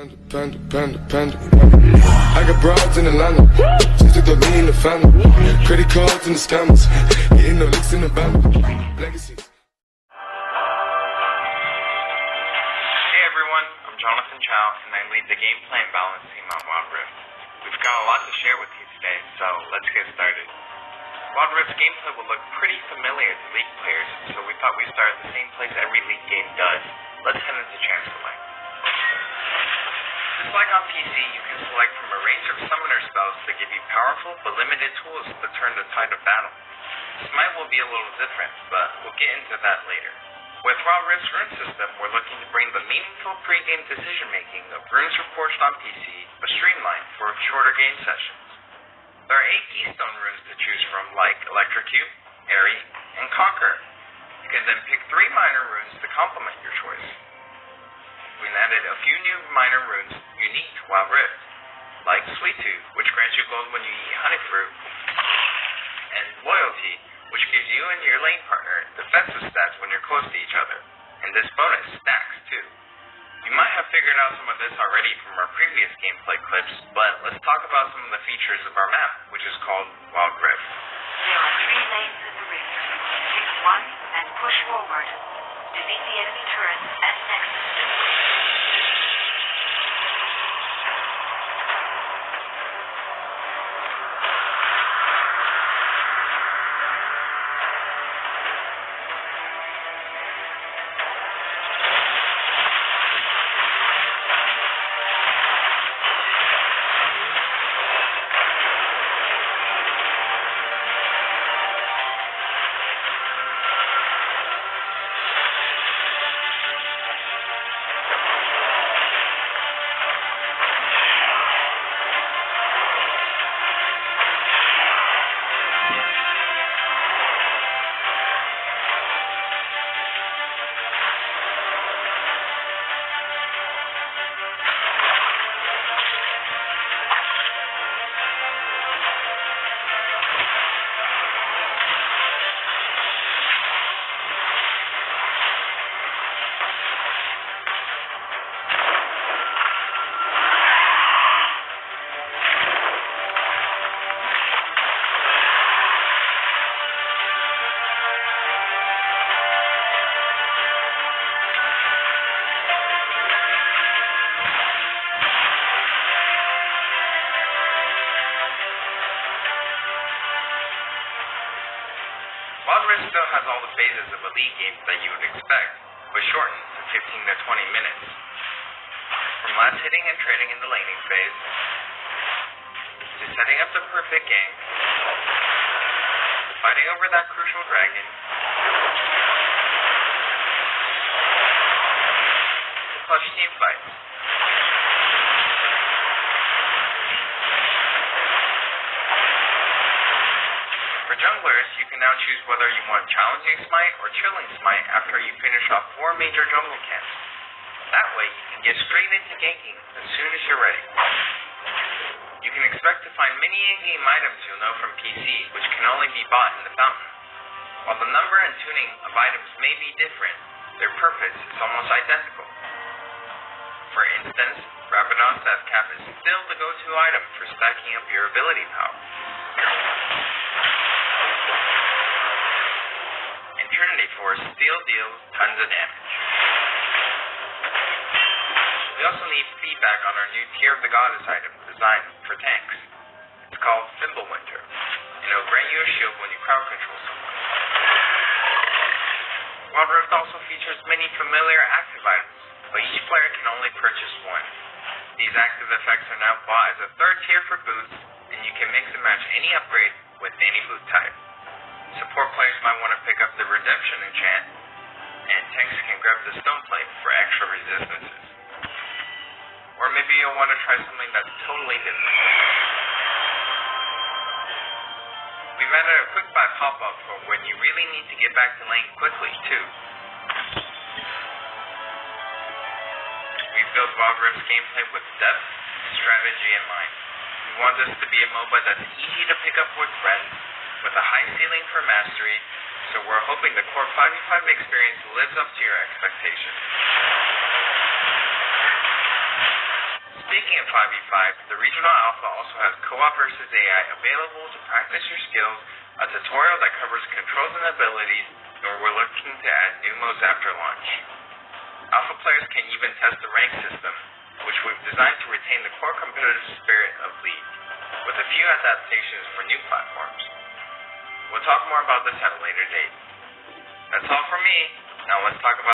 Panda. I got broads in Atlanta, just took the lean in the family. Credit cards and the scammers, getting no licks in the band. Legacies. Hey everyone, I'm Jonathan Chow, and I lead the gameplay and balance team on Wild Rift. We've got a lot to share with you today, so let's get started. Wild Rift's gameplay will look pretty familiar to League players, so we thought we'd start at the same place every League game does. Let's head into Chance Select. Just like on PC, you can select from a range of summoner spells that give you powerful but limited tools to turn the tide of battle. Smite will be a little different, but we'll get into that later. With Wild Rift's rune system, we're looking to bring the meaningful pre-game decision-making of runes reforged on PC, but streamlined for shorter game sessions. There are 8 keystone runes to choose from, like Electrocute, Airy, and Conquer. You can then pick 3 minor runes to complement your choice. We've added a few new minor runes unique to Wild Rift, like Sweet Tooth, which grants you gold when you eat honey fruit, and Loyalty, which gives you and your lane partner defensive stats when you're close to each other, and this bonus stacks too. You might have figured out some of this already from our previous gameplay clips, but let's talk about some of the features of our map, which is called Wild Rift. There are 3 lanes in the rift. Pick one and push forward. Defeat the enemy turrets and nexus. Wild Rift still has all the phases of a League game that you would expect, but shortened to 15 to 20 minutes. From last hitting and trading in the laning phase, to setting up the perfect game, to fighting over that crucial dragon, to clutch team fights. For junglers, you can now choose whether you want challenging smite or chilling smite after you finish off 4 major jungle camps. That way, you can get straight into ganking as soon as you're ready. You can expect to find many in-game items you'll know from PC, which can only be bought in the fountain. While the number and tuning of items may be different, their purpose is almost identical. For instance, Rabadon's Death Cap is still the go-to item for stacking up your ability power. Trinity Force still deals tons of damage. We also need feedback on our new Tear of the Goddess item designed for tanks. It's called Thimblewinter, and it'll grant you a shield when you crowd control someone. Wild Rift also features many familiar active items, but each player can only purchase one. These active effects are now bought as a 3rd tier for boots, and you can mix and match any upgrade with any boot type. Support players might want to pick up the Redemption enchant, and tanks can grab the Stone Plate for extra resistances. Or maybe you'll want to try something that's totally different. We've added a quick buy pop-up for when you really need to get back to lane quickly, too. We've built Wild Rift's gameplay with depth and strategy in mind. We want this to be a MOBA that's easy to pick up with friends, with a high ceiling for mastery, so we're hoping the Core 5v5 experience lives up to your expectations. Speaking of 5v5, the regional alpha also has co-op versus AI available to practice your skills, a tutorial that covers controls and abilities, and we're looking to add new modes after launch. Alpha players can even test the rank system, which we've designed to retain the core competitive spirit of League, with a few adaptations for new platforms. We'll talk more about this at a later date. That's all for me. Now let's talk about